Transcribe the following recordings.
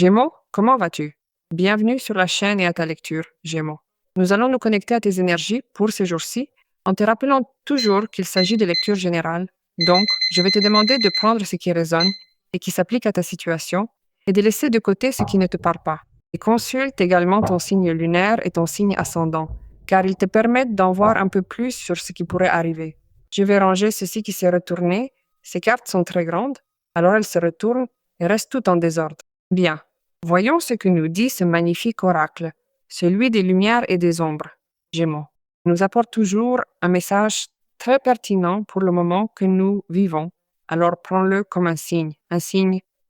Gémeaux, comment vas-tu? Bienvenue sur la chaîne et à ta lecture, Gémeaux. Nous allons nous connecter à tes énergies pour ces jours-ci en te rappelant toujours qu'il s'agit de lecture générale. Donc, je vais te demander de prendre ce qui résonne et qui s'applique à ta situation et de laisser de côté ce qui ne te parle pas. Et consulte également ton signe lunaire et ton signe ascendant, car ils te permettent d'en voir un peu plus sur ce qui pourrait arriver. Je vais ranger ceci qui s'est retourné. Ces cartes sont très grandes, alors elles se retournent et restent toutes en désordre. Bien. Voyons ce que nous dit ce magnifique oracle, celui des lumières et des ombres, Gémeaux. Il nous apporte toujours un message très pertinent pour le moment que nous vivons, alors prends-le comme un signe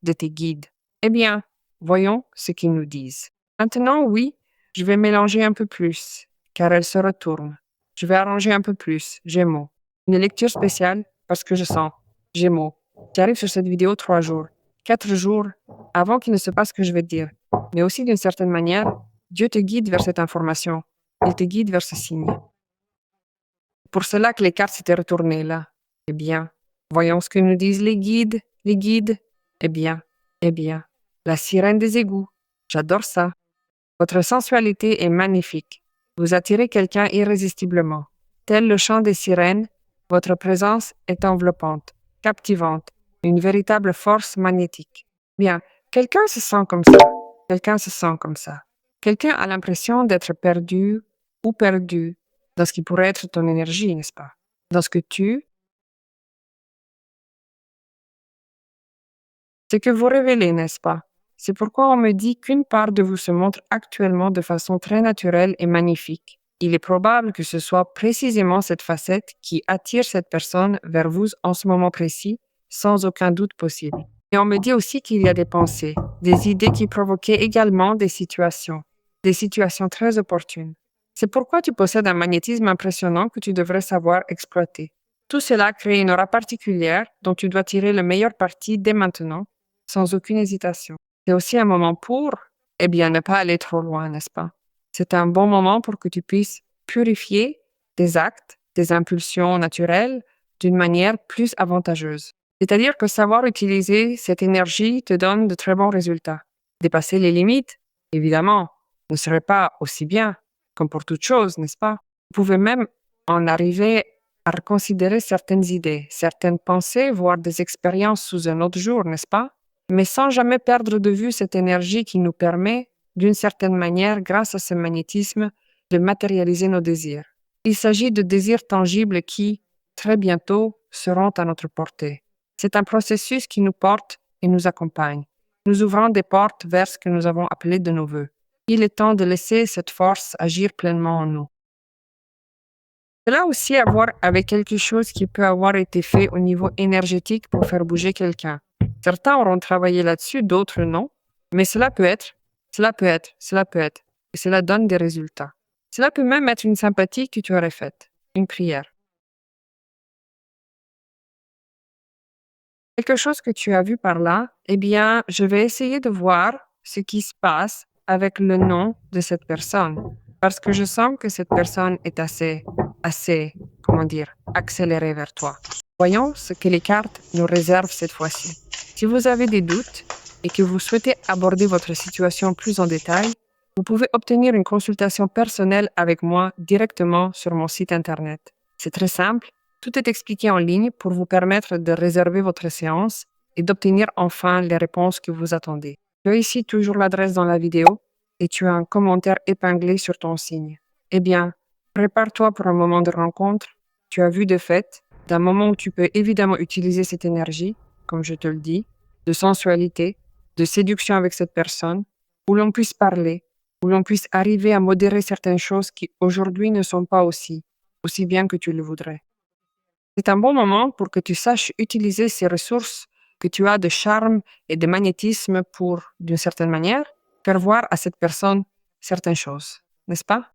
de tes guides. Eh bien, voyons ce qu'ils nous disent. Maintenant, oui, je vais mélanger un peu plus, car elle se retourne. Je vais arranger un peu plus, Gémeaux. Une lecture spéciale parce que je sens, Gémeaux. J'arrive sur cette vidéo 3 jours, 4 jours avant qu'il ne se passe ce que je vais te dire. Mais aussi, d'une certaine manière, Dieu te guide vers cette information. Il te guide vers ce signe. Pour cela que les cartes s'étaient retournées là. Eh bien, voyons ce que nous disent les guides. Les guides. Eh bien, la sirène des égouts. J'adore ça. Votre sensualité est magnifique. Vous attirez quelqu'un irrésistiblement. Tel le chant des sirènes, votre présence est enveloppante, captivante, une véritable force magnétique. Bien, quelqu'un se sent comme ça. Quelqu'un se sent comme ça. Quelqu'un a l'impression d'être perdu ou perdu dans ce qui pourrait être ton énergie, n'est-ce pas? Dans ce que vous révélez, n'est-ce pas? C'est pourquoi on me dit qu'une part de vous se montre actuellement de façon très naturelle et magnifique. Il est probable que ce soit précisément cette facette qui attire cette personne vers vous en ce moment précis, sans aucun doute possible. Et on me dit aussi qu'il y a des pensées, des idées qui provoquaient également des situations très opportunes. C'est pourquoi tu possèdes un magnétisme impressionnant que tu devrais savoir exploiter. Tout cela crée une aura particulière dont tu dois tirer le meilleur parti dès maintenant, sans aucune hésitation. C'est aussi un moment pour, eh bien, ne pas aller trop loin, n'est-ce pas? C'est un bon moment pour que tu puisses purifier tes actes, tes impulsions naturelles d'une manière plus avantageuse. C'est-à-dire que savoir utiliser cette énergie te donne de très bons résultats. Dépasser les limites, évidemment, ne serait pas aussi bien, comme pour toute chose, n'est-ce pas? Vous pouvez même en arriver à reconsidérer certaines idées, certaines pensées, voire des expériences sous un autre jour, n'est-ce pas? Mais sans jamais perdre de vue cette énergie qui nous permet, d'une certaine manière, grâce à ce magnétisme, de matérialiser nos désirs. Il s'agit de désirs tangibles qui, très bientôt, seront à notre portée. C'est un processus qui nous porte et nous accompagne, nous ouvrant des portes vers ce que nous avons appelé de nos voeux. Il est temps de laisser cette force agir pleinement en nous. Cela a aussi à voir avec quelque chose qui peut avoir été fait au niveau énergétique pour faire bouger quelqu'un. Certains auront travaillé là-dessus, d'autres non, mais cela peut être, et cela donne des résultats. Cela peut même être une sympathie que tu aurais faite, une prière. Quelque chose que tu as vu par là, eh bien, je vais essayer de voir ce qui se passe avec le nom de cette personne. Parce que je sens que cette personne est comment dire, accélérée vers toi. Voyons ce que les cartes nous réservent cette fois-ci. Si vous avez des doutes et que vous souhaitez aborder votre situation plus en détail, vous pouvez obtenir une consultation personnelle avec moi directement sur mon site Internet. C'est très simple. Tout est expliqué en ligne pour vous permettre de réserver votre séance et d'obtenir enfin les réponses que vous attendez. Tu as ici toujours l'adresse dans la vidéo et tu as un commentaire épinglé sur ton signe. Eh bien, prépare-toi pour un moment de rencontre. Tu as vu de fait, d'un moment où tu peux évidemment utiliser cette énergie, comme je te le dis, de sensualité, de séduction avec cette personne, où l'on puisse parler, où l'on puisse arriver à modérer certaines choses qui aujourd'hui ne sont pas aussi bien que tu le voudrais. C'est un bon moment pour que tu saches utiliser ces ressources que tu as de charme et de magnétisme pour, d'une certaine manière, faire voir à cette personne certaines choses, n'est-ce pas?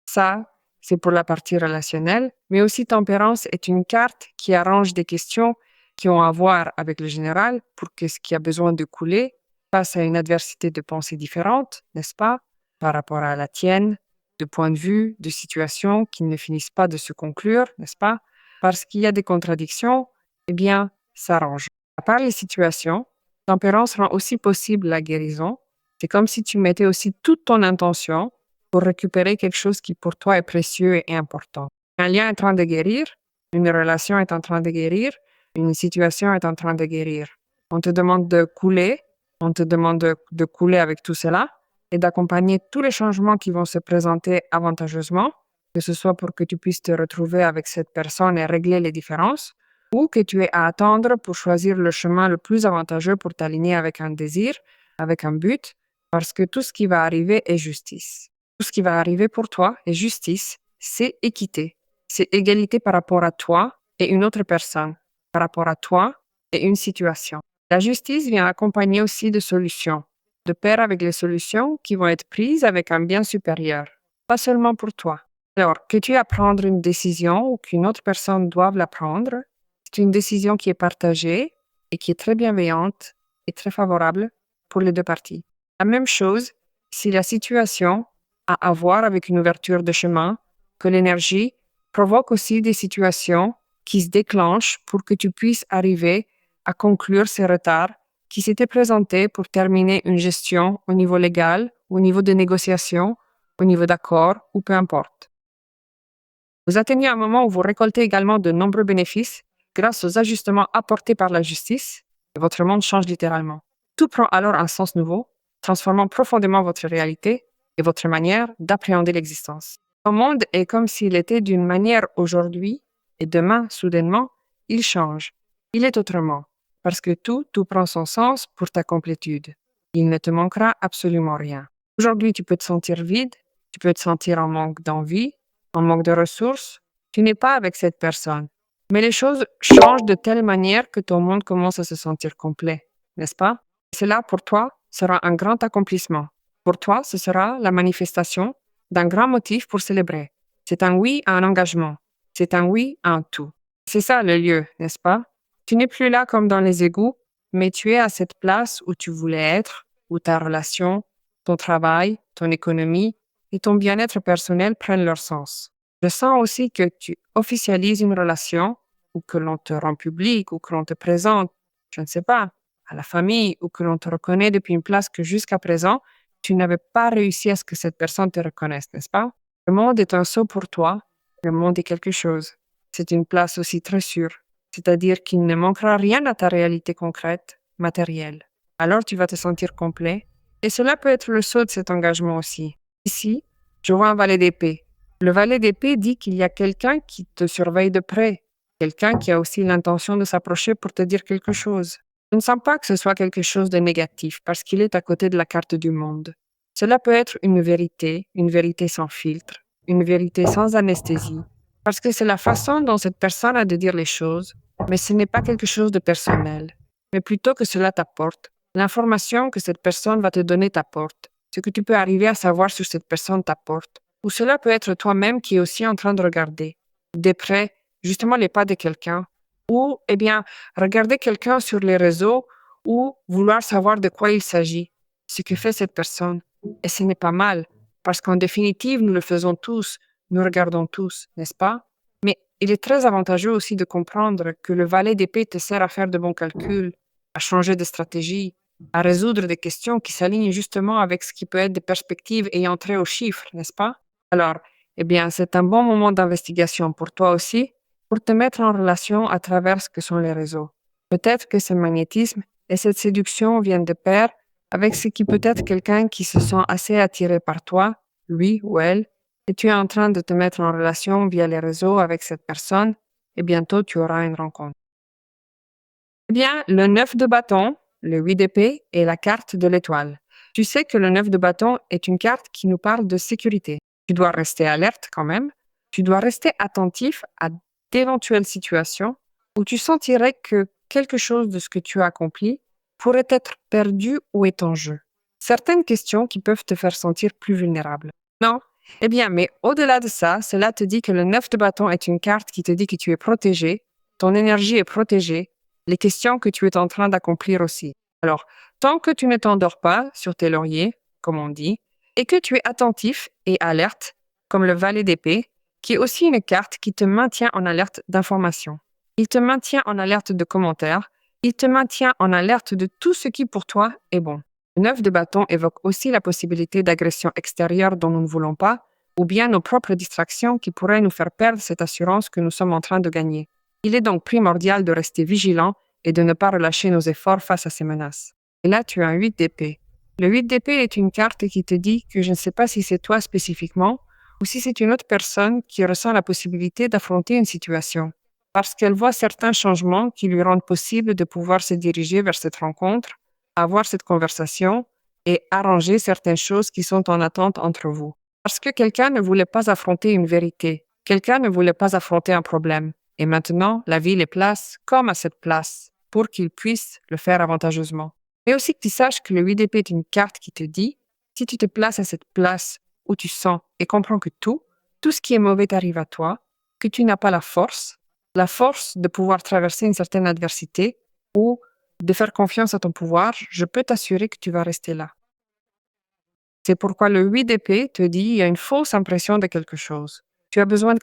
Ça, c'est pour la partie relationnelle, mais aussi tempérance est une carte qui arrange des questions qui ont à voir avec le général pour que ce qui a besoin de couler face à une adversité de pensée différente, n'est-ce pas, par rapport à la tienne, de point de vue, de situations qui ne finissent pas de se conclure, n'est-ce pas? Parce qu'il y a des contradictions, eh bien, ça arrange. À part les situations, Tempérance rend aussi possible la guérison. C'est comme si tu mettais aussi toute ton intention pour récupérer quelque chose qui pour toi est précieux et important. Un lien est en train de guérir, une relation est en train de guérir, une situation est en train de guérir. On te demande de couler, on te demande de couler avec tout cela et d'accompagner tous les changements qui vont se présenter avantageusement, que ce soit pour que tu puisses te retrouver avec cette personne et régler les différences, ou que tu aies à attendre pour choisir le chemin le plus avantageux pour t'aligner avec un désir, avec un but, parce que tout ce qui va arriver est justice. Tout ce qui va arriver pour toi est justice, c'est équité, c'est égalité par rapport à toi et une autre personne, par rapport à toi et une situation. La justice vient accompagner aussi de solutions, de pair avec les solutions qui vont être prises avec un bien supérieur, pas seulement pour toi. Alors, que tu aies à prendre une décision ou qu'une autre personne doive la prendre, c'est une décision qui est partagée et qui est très bienveillante et très favorable pour les deux parties. La même chose si la situation a à voir avec une ouverture de chemin, que l'énergie provoque aussi des situations qui se déclenchent pour que tu puisses arriver à conclure ces retards qui s'étaient présentés pour terminer une gestion au niveau légal, au niveau de négociation, au niveau d'accord ou peu importe. Vous atteignez un moment où vous récoltez également de nombreux bénéfices grâce aux ajustements apportés par la justice et votre monde change littéralement. Tout prend alors un sens nouveau, transformant profondément votre réalité et votre manière d'appréhender l'existence. Ton monde est comme s'il était d'une manière aujourd'hui et demain, soudainement, il change. Il est autrement parce que tout prend son sens pour ta complétude. Il ne te manquera absolument rien. Aujourd'hui, tu peux te sentir vide, tu peux te sentir en manque d'envie, en manque de ressources. Tu n'es pas avec cette personne. Mais les choses changent de telle manière que ton monde commence à se sentir complet, n'est-ce pas? Cela, pour toi, sera un grand accomplissement. Pour toi, ce sera la manifestation d'un grand motif pour célébrer. C'est un oui à un engagement. C'est un oui à un tout. C'est ça le lieu, n'est-ce pas? Tu n'es plus là comme dans les égouts, mais tu es à cette place où tu voulais être, où ta relation, ton travail, ton économie et ton bien-être personnel prennent leur sens. Je sens aussi que tu officialises une relation ou que l'on te rend public ou que l'on te présente, je ne sais pas, à la famille ou que l'on te reconnaît depuis une place que jusqu'à présent, tu n'avais pas réussi à ce que cette personne te reconnaisse, n'est-ce pas? Le monde est un saut pour toi. Le monde est quelque chose. C'est une place aussi très sûre, c'est-à-dire qu'il ne manquera rien à ta réalité concrète, matérielle. Alors tu vas te sentir complet et cela peut être le saut de cet engagement aussi. Ici, je vois un valet d'épée. Le valet d'épée dit qu'il y a quelqu'un qui te surveille de près, quelqu'un qui a aussi l'intention de s'approcher pour te dire quelque chose. Je ne sens pas que ce soit quelque chose de négatif parce qu'il est à côté de la carte du monde. Cela peut être une vérité sans filtre, une vérité sans anesthésie, parce que c'est la façon dont cette personne a de dire les choses, mais ce n'est pas quelque chose de personnel, mais plutôt que cela t'apporte. L'information que cette personne va te donner t'apporte. Ce que tu peux arriver à savoir sur cette personne t'apporte. Ou cela peut être toi-même qui est aussi en train de regarder de près justement les pas de quelqu'un. Ou, eh bien, regarder quelqu'un sur les réseaux ou vouloir savoir de quoi il s'agit, ce que fait cette personne. Et ce n'est pas mal, parce qu'en définitive, nous le faisons tous, nous regardons tous, n'est-ce pas? Mais il est très avantageux aussi de comprendre que le valet d'épée te sert à faire de bons calculs, à changer de stratégie, à résoudre des questions qui s'alignent justement avec ce qui peut être des perspectives ayant trait aux chiffres, n'est-ce pas? Alors, eh bien, c'est un bon moment d'investigation pour toi aussi, pour te mettre en relation à travers ce que sont les réseaux. Peut-être que ce magnétisme et cette séduction viennent de pair avec ce qui peut être quelqu'un qui se sent assez attiré par toi, lui ou elle, et tu es en train de te mettre en relation via les réseaux avec cette personne, et bientôt tu auras une rencontre. Eh bien, le 9 de bâton, le 8 d'épée et la carte de l'étoile. Tu sais que le 9 de bâton est une carte qui nous parle de sécurité. Tu dois rester alerte quand même. Tu dois rester attentif à d'éventuelles situations où tu sentirais que quelque chose de ce que tu as accompli pourrait être perdu ou est en jeu. Certaines questions qui peuvent te faire sentir plus vulnérable. Non? Eh bien, mais au-delà de ça, cela te dit que le 9 de bâton est une carte qui te dit que tu es protégé, ton énergie est protégée, les questions que tu es en train d'accomplir aussi. Alors, tant que tu ne t'endors pas sur tes lauriers, comme on dit, et que tu es attentif et alerte, comme le valet d'épée, qui est aussi une carte qui te maintient en alerte d'informations. Il te maintient en alerte de commentaires, Il te maintient en alerte de tout ce qui pour toi est bon. Le 9 de bâton évoque aussi la possibilité d'agression extérieure dont nous ne voulons pas, ou bien nos propres distractions qui pourraient nous faire perdre cette assurance que nous sommes en train de gagner. Il est donc primordial de rester vigilant et de ne pas relâcher nos efforts face à ces menaces. Et là, tu as un 8 d'épée. Le 8 d'épée est une carte qui te dit que je ne sais pas si c'est toi spécifiquement ou si c'est une autre personne qui ressent la possibilité d'affronter une situation, parce qu'elle voit certains changements qui lui rendent possible de pouvoir se diriger vers cette rencontre, avoir cette conversation et arranger certaines choses qui sont en attente entre vous. Parce que quelqu'un ne voulait pas affronter une vérité, quelqu'un ne voulait pas affronter un problème, et maintenant la vie les place comme à cette place pour qu'ils puissent le faire avantageusement. Mais aussi que tu saches que le 8 d'épée est une carte qui te dit, si tu te places à cette place où tu sens et comprends que tout ce qui est mauvais t'arrive à toi, que tu n'as pas la force de pouvoir traverser une certaine adversité ou de faire confiance à ton pouvoir, je peux t'assurer que tu vas rester là. C'est pourquoi le 8 d'épée te dit il y a une fausse impression de quelque chose. Tu as besoin de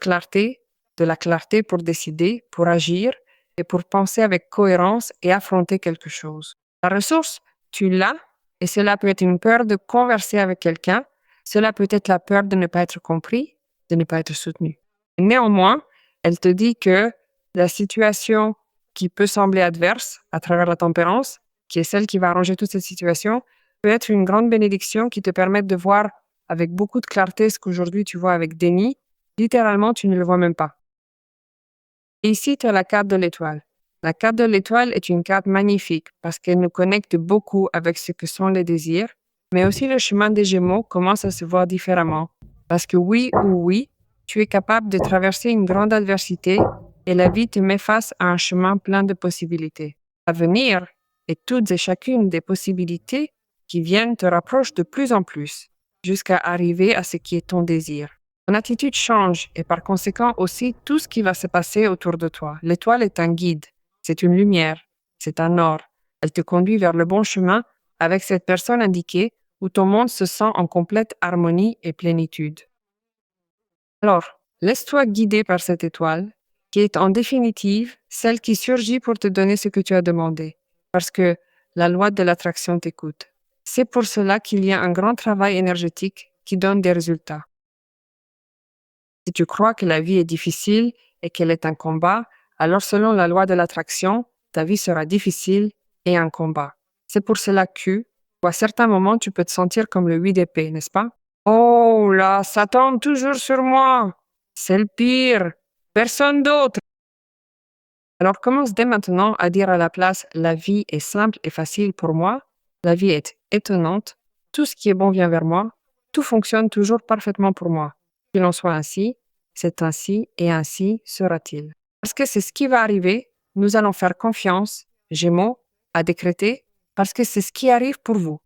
la clarté pour décider, pour agir et pour penser avec cohérence et affronter quelque chose. La ressource, tu l'as et cela peut être une peur de converser avec quelqu'un, cela peut être la peur de ne pas être compris, de ne pas être soutenu. Néanmoins, elle te dit que la situation qui peut sembler adverse à travers la tempérance, qui est celle qui va arranger toute cette situation, peut être une grande bénédiction qui te permette de voir avec beaucoup de clarté ce qu'aujourd'hui tu vois avec déni. Littéralement, tu ne le vois même pas. Et ici, tu as la carte de l'étoile. La carte de l'étoile est une carte magnifique parce qu'elle nous connecte beaucoup avec ce que sont les désirs, mais aussi le chemin des Gémeaux commence à se voir différemment. Parce que oui, tu es capable de traverser une grande adversité et la vie te met face à un chemin plein de possibilités. L'avenir et toutes et chacune des possibilités qui viennent te rapprochent de plus en plus, jusqu'à arriver à ce qui est ton désir. Ton attitude change et par conséquent aussi tout ce qui va se passer autour de toi. L'étoile est un guide, c'est une lumière, c'est un or. Elle te conduit vers le bon chemin avec cette personne indiquée où ton monde se sent en complète harmonie et plénitude. Alors, laisse-toi guider par cette étoile, qui est en définitive celle qui surgit pour te donner ce que tu as demandé, parce que la loi de l'attraction t'écoute. C'est pour cela qu'il y a un grand travail énergétique qui donne des résultats. Si tu crois que la vie est difficile et qu'elle est un combat, alors selon la loi de l'attraction, ta vie sera difficile et un combat. C'est pour cela que, à certains moments, tu peux te sentir comme le 8 d'épée, n'est-ce pas? Oh là, ça tombe toujours sur moi. C'est le pire. Personne d'autre. Alors commence dès maintenant à dire à la place « La vie est simple et facile pour moi. La vie est étonnante. Tout ce qui est bon vient vers moi. Tout fonctionne toujours parfaitement pour moi. Qu'il en soit ainsi, c'est ainsi et ainsi sera-t-il. » Parce que c'est ce qui va arriver, nous allons faire confiance, Gémeaux, à décréter, parce que c'est ce qui arrive pour vous.